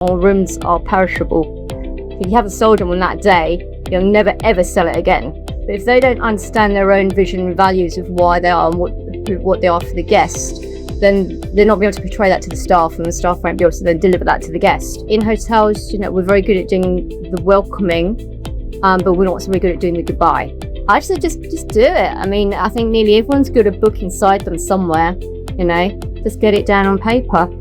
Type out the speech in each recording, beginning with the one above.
or rooms are perishable. If you haven't sold them on that day, you'll never ever sell it again. But if they don't understand their own vision and values of why they are and what they are for the guest, then they're not be able to portray that to the staff, and the staff won't be able to then deliver that to the guest. In hotels, we're very good at doing the welcoming, but we're not so very good at doing the goodbye. I say just do it. I think nearly everyone's good at book inside them somewhere, just get it down on paper.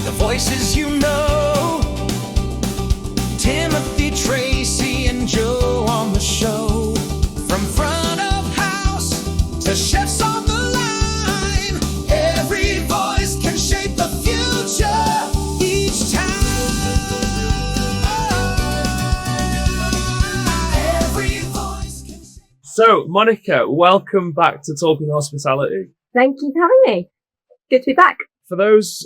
The voices Timothy, Tracy, and Joe on the show. From front of house to chefs on the line, every voice can shape the future each time. Every voice can shape. So, Monica, welcome back to Talking Hospitality. Thank you for having me. Good to be back. For those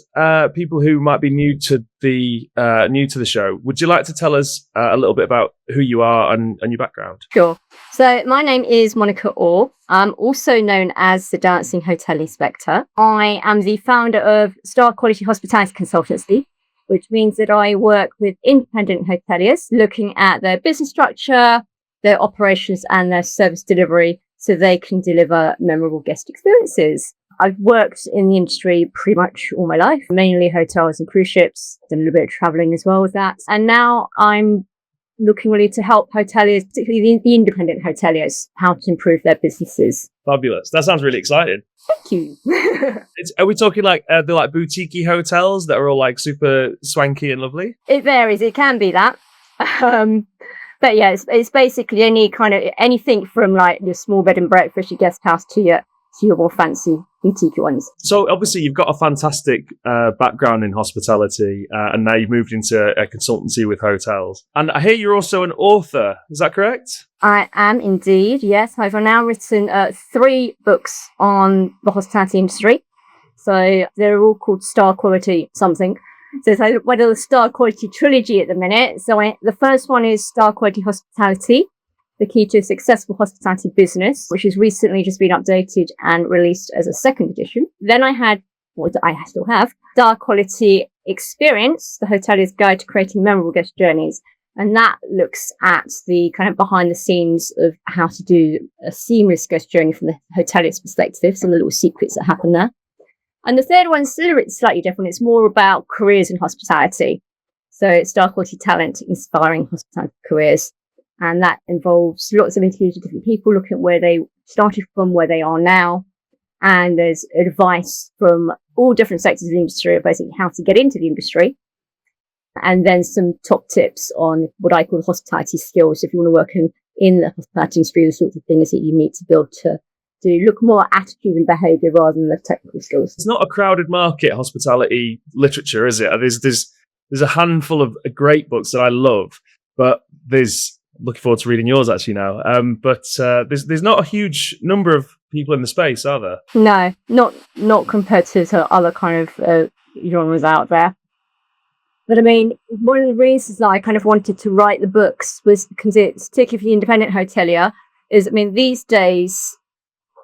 people who might be new to the show, would you like to tell us a little bit about who you are and your background? Sure. So my name is Monica Orr. I'm also known as the Dancing Hotel Inspector. I am the founder of Star Quality Hospitality Consultancy, which means that I work with independent hoteliers looking at their business structure, their operations and their service delivery so they can deliver memorable guest experiences. I've worked in the industry pretty much all my life, mainly hotels and cruise ships, done a little bit of traveling as well with that. And now I'm looking really to help hoteliers, particularly the independent hoteliers, how to improve their businesses. Fabulous. That sounds really exciting. Thank you. Are we talking like the boutique hotels that are all like super swanky and lovely? It varies. It can be that. But yeah, it's basically anything from like your small bed and breakfast, your guest house to your more fancy boutique ones. So obviously you've got a fantastic background in hospitality and now you've moved into a consultancy with hotels. And I hear you're also an author. Is that correct? I am indeed, yes. I've now written 3 books on the hospitality industry. So they're all called Star Quality something. So it's like one of the Star Quality trilogy at the minute. So the first one is Star Quality Hospitality, the key to a successful hospitality business, which has recently just been updated and released as a second edition. Then I still have, Star Quality Experience, the hotelier's guide to creating memorable guest journeys. And that looks at the kind of behind the scenes of how to do a seamless guest journey from the hotelier's perspective, some of the little secrets that happen there. And the third one's slightly different. It's more about careers in hospitality. So it's Star Quality Talent, Inspiring Hospitality Careers. And that involves lots of interviews with different people, looking at where they started from, where they are now. And there's advice from all different sectors of the industry, basically how to get into the industry. And then some top tips on what I call hospitality skills. If you want to work in the hospitality industry, the sorts of things that you need to build to look more at attitude and behaviour rather than the technical skills. It's not a crowded market, hospitality literature, is it? There's a handful of great books that I love, but looking forward to reading yours actually now. But there's not a huge number of people in the space, are there? No, not compared to other kind of genres out there. But one of the reasons that I kind of wanted to write the books was because it's particularly for the independent hotelier is, these days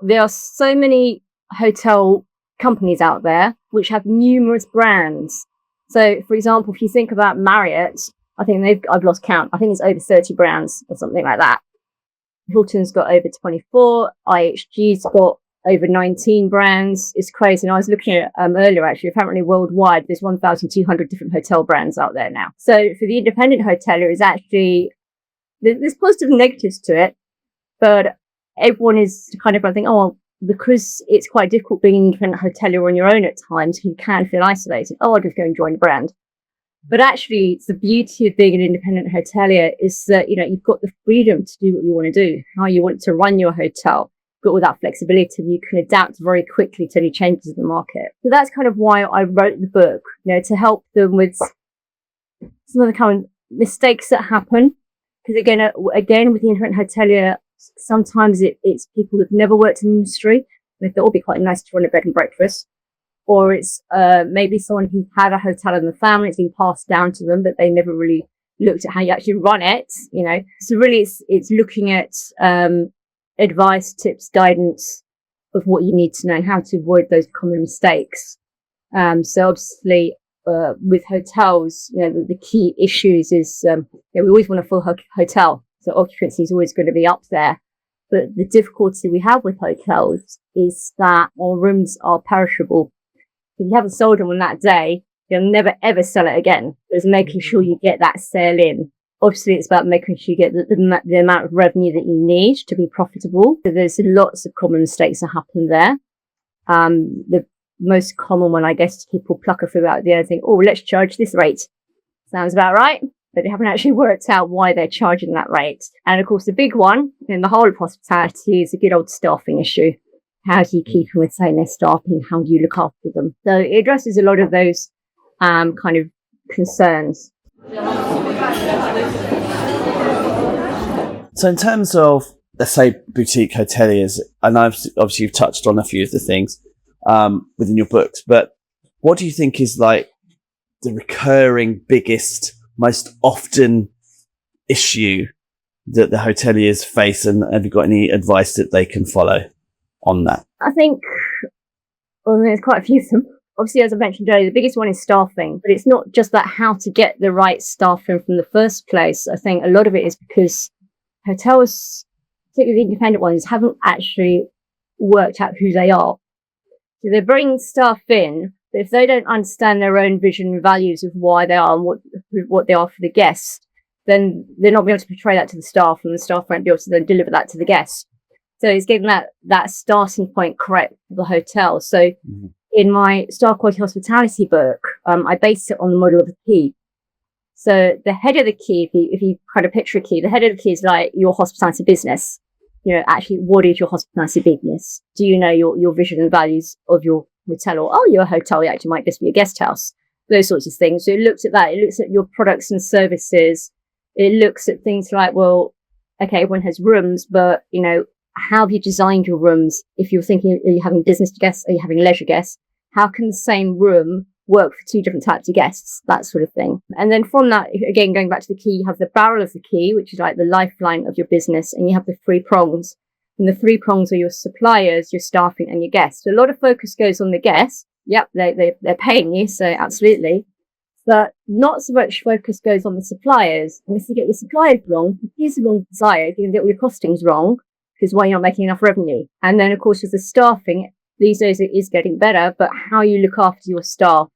there are so many hotel companies out there which have numerous brands. So, for example, if you think about Marriott, I think I've lost count. I think it's over 30 brands or something like that. Hilton's got over 24. IHG's got over 19 brands. It's crazy. And I was looking at earlier, actually, apparently worldwide, there's 1,200 different hotel brands out there now. So for the independent hotelier, is actually, there's positives and negatives to it, but everyone is kind of thinking, because it's quite difficult being an independent hotelier on your own at times, you can feel isolated. I'll just go and join a brand. But actually, it's the beauty of being an independent hotelier is that, you've got the freedom to do what you want to do, how you want to run your hotel. You've got all that flexibility. You can adapt very quickly to any changes in the market. So that's kind of why I wrote the book, to help them with some of the kind of mistakes that happen. Because again, with the independent hotelier, sometimes it's people who've never worked in the industry. They thought it would be quite nice to run a bed and breakfast. Or it's maybe someone who had a hotel in the family, it's been passed down to them, but they never really looked at how you actually run it, So really it's looking at advice, tips, guidance of what you need to know, how to avoid those common mistakes. So obviously with hotels, the key issues is we always want a full hotel. So occupancy is always going to be up there. But the difficulty we have with hotels is that our rooms are perishable. If you haven't sold them on that day, you'll never ever sell it again. It's making sure you get that sale in. Obviously, it's about making sure you get the amount of revenue that you need to be profitable. So there's lots of common mistakes that happen there. The most common one, I guess, is people pluck a figure out the other thing. Oh, let's charge this rate. Sounds about right. But they haven't actually worked out why they're charging that rate. And of course, the big one in the whole of hospitality is a good old staffing issue. How do you keep them within their staffing? How do you look after them? So it addresses a lot of those kind of concerns. So in terms of, let's say, boutique hoteliers, and obviously you've touched on a few of the things within your books, but what do you think is like the recurring biggest, most often issue that the hoteliers face, and have you got any advice that they can follow on that? I think, there's quite a few of them. Obviously, as I mentioned earlier, the biggest one is staffing, but it's not just that how to get the right staffing from the first place. I think a lot of it is because hotels, particularly the independent ones, haven't actually worked out who they are. So they bring staff in, but if they don't understand their own vision and values of why they are and what they are for the guest, then they're not going to be able to portray that to the staff, and the staff won't be able to then deliver that to the guest. So it's getting that starting point correct for the hotel. So in my Star Quality Hospitality book, I based it on the model of the key. So the head of the key, if you kind of picture a key, the head of the key is like your hospitality business. Actually, what is your hospitality business? Do you know your vision and values of your hotel? Or, you're a hotel, you actually might just be a guest house. Those sorts of things. So it looks at that. It looks at your products and services. It looks at things like, well, okay, everyone has rooms, but, how have you designed your rooms? If you're thinking, are you having business guests? Are you having leisure guests? How can the same room work for two different types of guests? That sort of thing. And then from that, again, going back to the key, you have the barrel of the key, which is like the lifeline of your business. And you have the three prongs. And the three prongs are your suppliers, your staffing, and your guests. So a lot of focus goes on the guests. Yep, they're paying you, so absolutely. But not so much focus goes on the suppliers. And if you get your suppliers wrong, if you use the wrong supplier, you're going to get all your costings wrong, because why you're not making enough revenue. And then, of course, with the staffing, these days it is getting better, but how you look after your staff.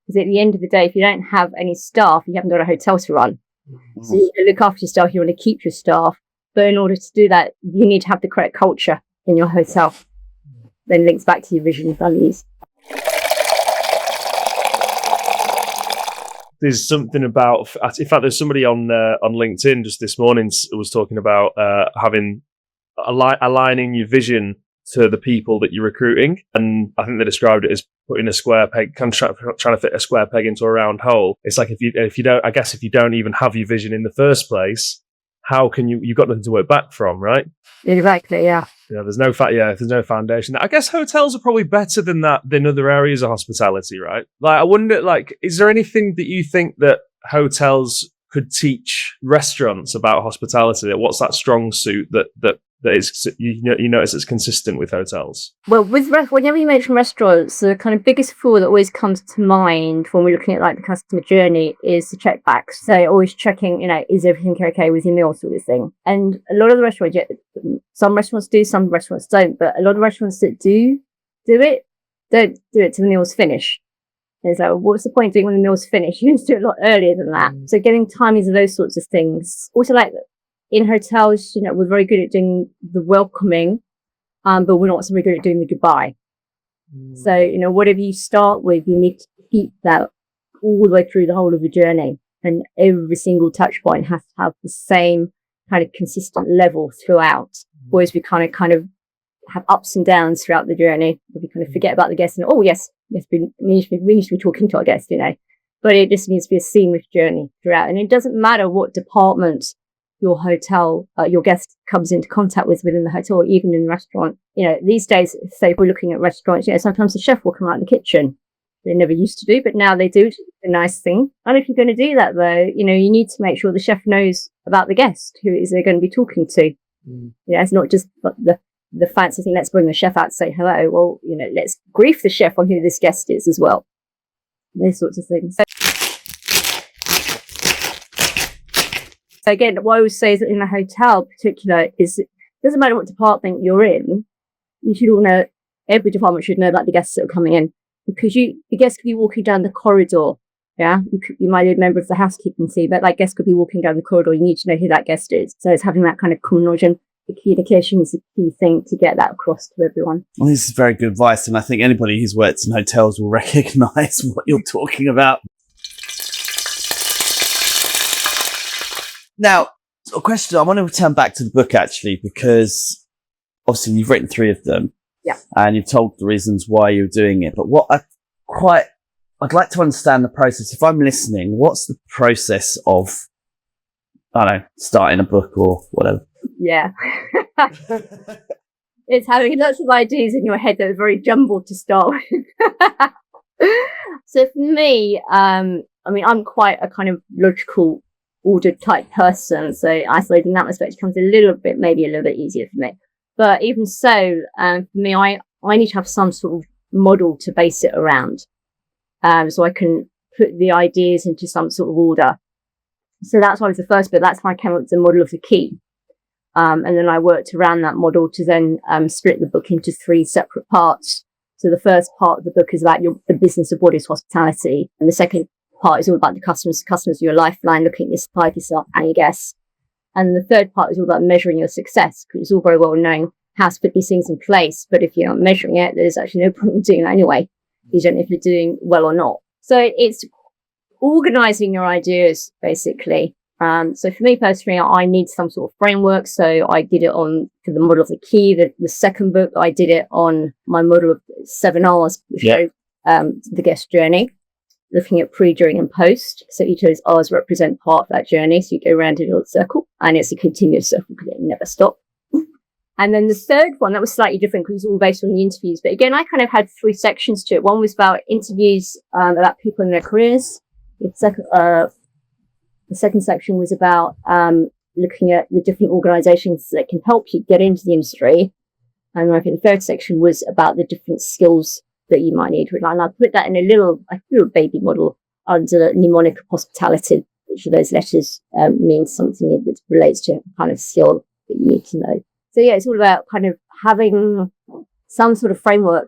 Because at the end of the day, if you don't have any staff, you haven't got a hotel to run. So you look after your staff, you want to keep your staff. But in order to do that, you need to have the correct culture in your hotel. Then links back to your vision and values. There's something about, in fact, there's somebody on LinkedIn just this morning who was talking about aligning your vision to the people that you're recruiting, and I think they described it as putting a square peg, kind of trying to fit a square peg into a round hole. It's like if you don't even have your vision in the first place, how can you've got nothing to work back from, right? Exactly, yeah. There's no if there's no foundation. I guess hotels are probably better than other areas of hospitality, right? Like, I wonder, is there anything that you think that hotels could teach restaurants about hospitality? What's that strong suit that is, you notice it's consistent with hotels? Well, whenever you mention restaurants, the kind of biggest flaw that always comes to mind when we're looking at the customer journey is the checkbacks. So always checking, is everything okay with your meal, sort of thing. And a lot of the restaurants, some restaurants do, some restaurants don't, but a lot of restaurants that do it, don't do it till the meal's finished. And it's like, well, what's the point of doing when the meal's finished? You need to do it a lot earlier than that. So getting timings of those sorts of things. Also, in hotels, we're very good at doing the welcoming, but we're not so very good at doing the goodbye. So, whatever you start with, you need to keep that all the way through the whole of the journey. And every single touch point has to have the same kind of consistent level throughout. Whereas we kind of have ups and downs throughout the journey. We kind of forget about the guest and, we need to be talking to our guest, But it just needs to be a seamless journey throughout. And it doesn't matter what department your hotel, your guest comes into contact with within the hotel, or even in the restaurant. These days, say if we're looking at restaurants, sometimes the chef will come out in the kitchen. they never used to do, but now they do. It's a nice thing. And if you're going to do that, though, you need to make sure the chef knows about the guest, who it is they're going to be talking to. It's not just the fancy thing, let's bring the chef out to say hello. Well, let's brief the chef on who this guest is as well. Those sorts of things. So again, what I always say is that in a hotel in particular is it doesn't matter what department you're in, you should all know, every department should know about the guests that are coming in, because the guest could be walking down the corridor. Yeah, you might be a member of the housekeeping team, but that guest could be walking down the corridor. You need to know who that guest is. So it's having that kind of common knowledge, and the communication is a key thing to get that across to everyone. Well, this is very good advice, and I think anybody who's worked in hotels will recognise what you're talking about. Now, a question, I want to return back to the book actually, because obviously you've written 3 of them. Yeah. And you've told the reasons why you're doing it. But what I'd like to understand the process. If I'm listening, what's the process of, I don't know, starting a book or whatever? Yeah. It's having lots of ideas in your head that are very jumbled to start with. So for me, I'm quite a kind of logical, ordered type person. So isolating that aspect becomes maybe a little bit easier for me. But even so, for me, I need to have some sort of model to base it around. So I can put the ideas into some sort of order. So that's why it was the first bit. That's how I came up with the model of the key. And then I worked around that model to then split the book into 3 separate parts. So the first part of the book is about the business of what is hospitality. And the second part is all about the customers. Customers are your lifeline, looking at your supply, yourself and your guests. And the third part is all about measuring your success, because it's all very well knowing how to put these things in place. But if you're not measuring it, there's actually no point in doing that anyway. You don't know if you're doing well or not. So it's organising your ideas, basically. So for me personally, I need some sort of framework. So I did it for the model of the key. The second book, I did it on my model of 7 R's, which show the guest journey, looking at pre, during and post. So each of those R's represent part of that journey. So you go around in a little circle, and it's a continuous circle because it never stops. And then the third one, that was slightly different because it was all based on the interviews. But again, I kind of had 3 sections to it. One was about interviews about people in their careers. The second section was about looking at the different organisations that can help you get into the industry. And I think the third section was about the different skills that you might need. And I put that in a little baby model under the mnemonic of hospitality. Each of those letters means something that relates to a kind of skill that you need to know. So yeah, it's all about kind of having some sort of framework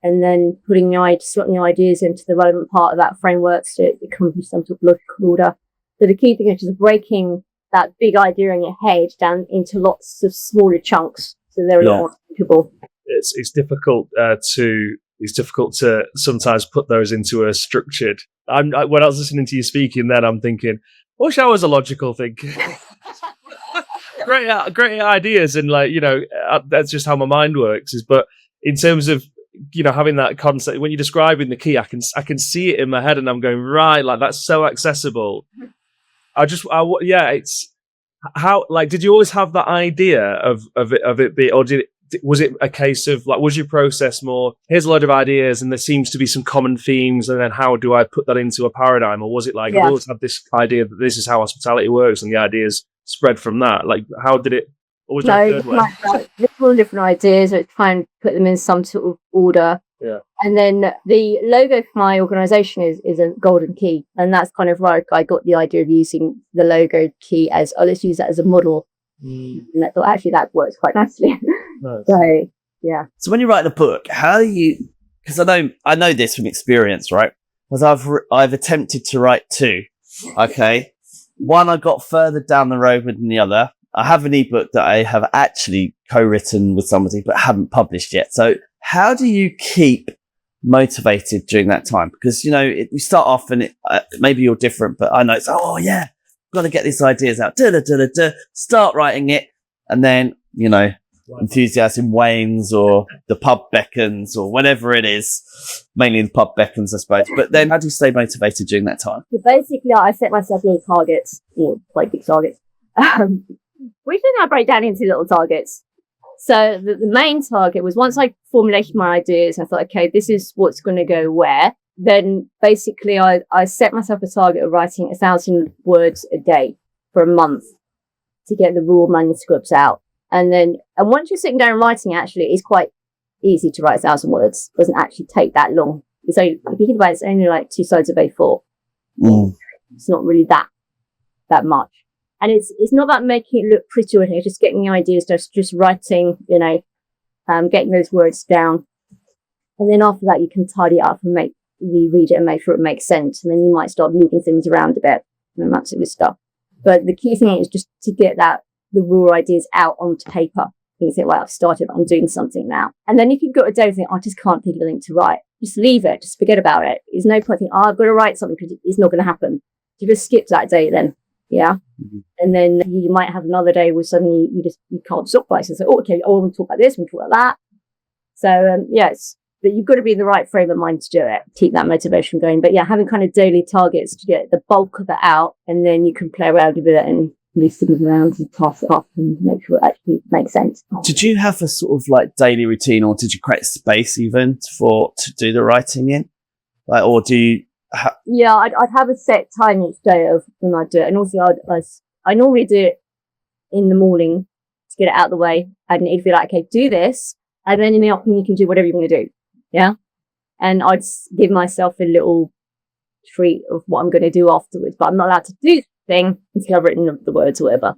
and then slotting your ideas into the relevant part of that framework so it becomes some sort of logical order. So the key thing is just breaking that big idea in your head down into lots of smaller chunks, so they're a lot more manageable. It's difficult to sometimes put those into a structured. When I was listening to you speaking, then I'm thinking, I wish I was a logical thinker. Great ideas, and that's just how my mind works. But in terms of having that concept, when you're describing the key, I can see it in my head, and I'm going right, like that's so accessible. It's how, like, did you always have that idea of it be, or was it a case of like, was your process more, here's a load of ideas and there seems to be some common themes, and then how do I put that into a paradigm? Or was it like, I've always had this idea that this is how hospitality works and the ideas spread from that? Like, how did it, or was there a third way? Different ideas, I try and put them in some sort of order. Yeah. And then the logo for my organisation is a golden key. And that's kind of where I got the idea of using the logo key as, let's use that as a model. And I thought, actually, that works quite nicely. Nice. So, yeah. So when you write a book, how do you, because I know this from experience, right? Because I've attempted to write 2. Okay. One I got further down the road than the other. I have an ebook that I have actually co-written with somebody but haven't published yet. So how do you keep motivated during that time? Because, you start off and maybe you're different, but I know it's, I've got to get these ideas out. Start writing it. And then, enthusiasm wanes, or the pub beckons, or whatever it is. Mainly the pub beckons, I suppose. But then how do you stay motivated during that time? So basically, I set myself little targets, quite big targets. Which then I break down into little targets. So the main target was, once I formulated my ideas, I thought, okay, this is what's going to go where. then basically I set myself a target of writing 1,000 words a day for a month to get the raw manuscripts out. And once you're sitting down and writing, actually, it's quite easy to write 1,000 words. It doesn't actually take that long. So if you think about it, it's only like 2 sides of A4. It's not really that much. And it's not about making it look pretty or anything. It's just getting the ideas, just writing, getting those words down. And then after that, you can tidy it up and reread it and make sure it makes sense. And then you might start moving things around a bit and that sort of stuff. But the key thing is just to get the raw ideas out onto paper. You say, well, I've started, I'm doing something now. And then if you've got a day think, I just can't think of anything to write, just leave it, just forget about it. There's no point thinking, I've got to write something because it's not going to happen. You just skip that day then. Yeah. Mm-hmm. And then you might have another day where suddenly you can't stop writing. So, okay, I want to talk about this, we talk about that. So, yes, but you've got to be in the right frame of mind to do it, keep that motivation going. But yeah, having kind of daily targets to get the bulk of it out, and then you can play around with it and move things around and pass it off and make sure it actually makes sense. Did you have a sort of like daily routine, or did you create space even to do the writing in? Like, or do you? Yeah, I'd have a set time each day of when I do it, and also I normally do it in the morning to get it out of the way, and it'd be like, okay, do this, and then in the afternoon you can do whatever you want to do. Yeah, and I'd give myself a little treat of what I'm going to do afterwards, but I'm not allowed to do thing until I've written the words or whatever.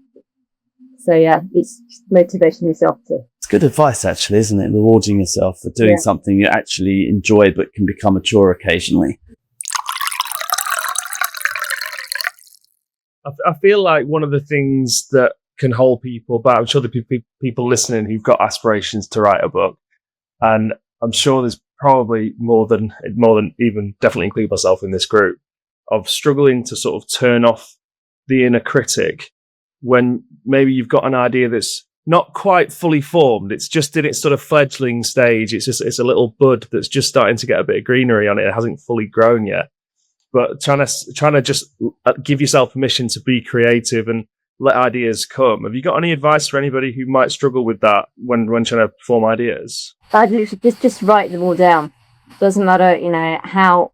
So yeah, it's just motivation yourself to. It's good advice, actually, isn't it? Rewarding yourself for doing something you actually enjoy but can become a chore occasionally. I feel like one of the things that can hold people back, I'm sure there are people listening who've got aspirations to write a book, and I'm sure there's probably more than even definitely include myself in this group, of struggling to sort of turn off the inner critic when maybe you've got an idea that's not quite fully formed. It's just in its sort of fledgling stage. It's a little bud that's just starting to get a bit of greenery on it. It hasn't fully grown yet. But trying to just give yourself permission to be creative and let ideas come. Have you got any advice for anybody who might struggle with that when trying to form ideas? I'd literally just write them all down. Doesn't matter, how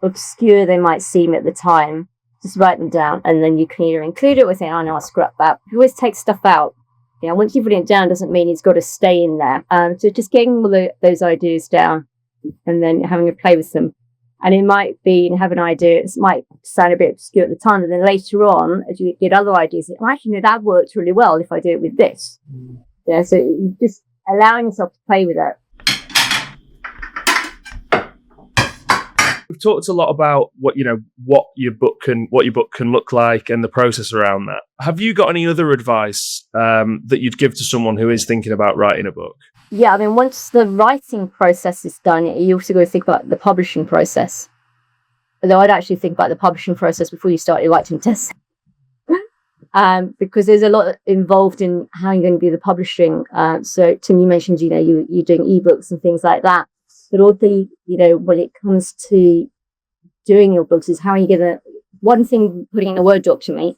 obscure they might seem at the time. Just write them down, and then you can either include it or say, "Oh no, I'll scrap that." You always take stuff out. Once you've written it down, doesn't mean it's got to stay in there. So just getting all those ideas down, and then having a play with them. And it might be, have an idea, it might sound a bit obscure at the time, and then later on, as you get other ideas, actually, that works really well if I do it with this. Yeah, so you just allowing yourself to play with it. We've talked a lot about what your book can look like and the process around that. Have you got any other advice that you'd give to someone who is thinking about writing a book? Yeah, I mean, once the writing process is done, you also got to think about the publishing process. Although I'd actually think about the publishing process before you start your writing test. Because there's a lot involved in how you're going to do the publishing. So Tim, you mentioned, you're doing ebooks and things like that. But also, when it comes to doing your books, is how are you going to, one thing, putting in a Word document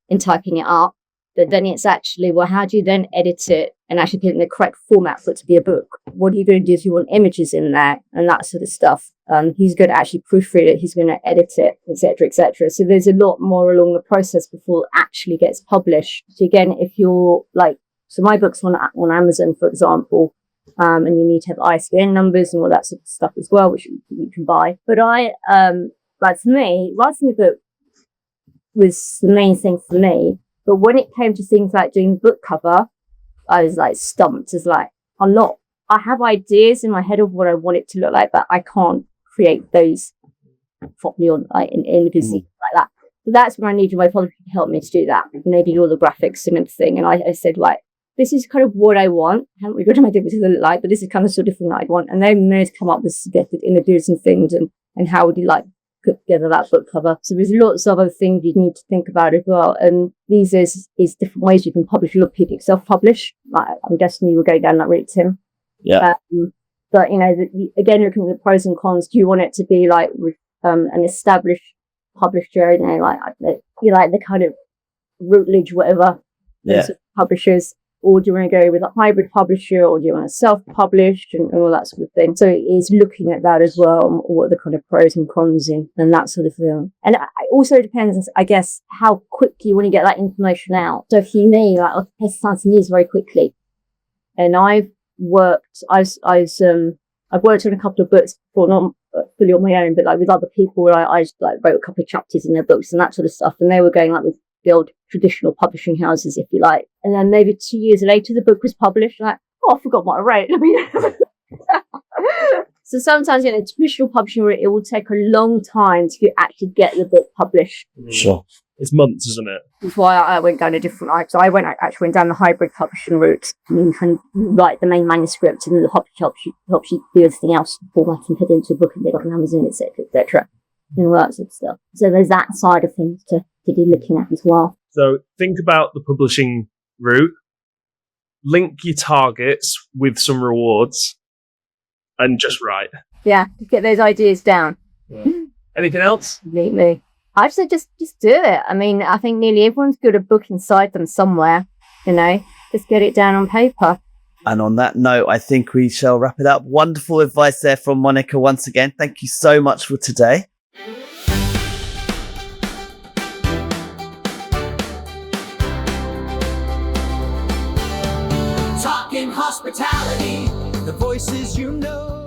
and typing it up, but then it's actually, well, how do you then edit it and actually put it in the correct format for it to be a book? What are you going to do if you want images in there and that sort of stuff? He's going to actually proofread it, he's going to edit it, etc., etc. So there's a lot more along the process before it actually gets published. So again, if you're so my book's on Amazon, for example, and you need to have ISBN numbers and all that sort of stuff as well, which you can buy. But for me, writing a book was the main thing for me. But when it came to things like doing book cover, I was stumped. It's I have ideas in my head of what I want it to look like, but I can't create those properly on in images like that. So that's when I needed my publisher to help me to do that. And they did all the graphics and everything. And I said, this is kind of what I want. I haven't really got an idea what it look like, but this is kind of sort of thing that I want. And they managed to come up with suggested images and things and how would you put together that book cover. So there's lots of other things you need to think about as well. And these is different ways you can publish. A lot of people self-publish. I'm guessing you will go down that route, Tim. Yeah. But again, looking at the pros and cons, do you want it to be an established publisher, the kind of Routledge, whatever, those publishers, or do you want to go with a hybrid publisher, or do you want to self-publish and all that sort of thing? So it is looking at that as well, and what are the kind of pros and cons in, and that sort of thing. And it also depends, I guess, how quick you want to get that information out. So for me, like, I'll test science news very quickly. And I've worked on a couple of books before, not fully on my own, but like with other people, where I like wrote a couple of chapters in their books and that sort of stuff. And they were going like with the old traditional publishing houses, if you like. And then maybe 2 years later, the book was published. Like, oh, I forgot what I wrote. I mean, so sometimes, traditional publishing, it will take a long time to actually get the book published. Sure. It's months, isn't it? That's why I went down a different route. So I actually went down the hybrid publishing route. You can write the main manuscript, and the publisher helps you do everything else, format and put it into a book and get it on Amazon, etc. And all that sort of stuff. So there's that side of things to be looking at as well. So think about the publishing route, link your targets with some rewards, and just write. Yeah, get those ideas down. Yeah. Anything else? Completely. I'd say just do it. I mean, I think nearly everyone's got a book inside them somewhere, just get it down on paper. And on that note, I think we shall wrap it up. Wonderful advice there from Monica once again. Thank you so much for today. Talking hospitality, the voices you know.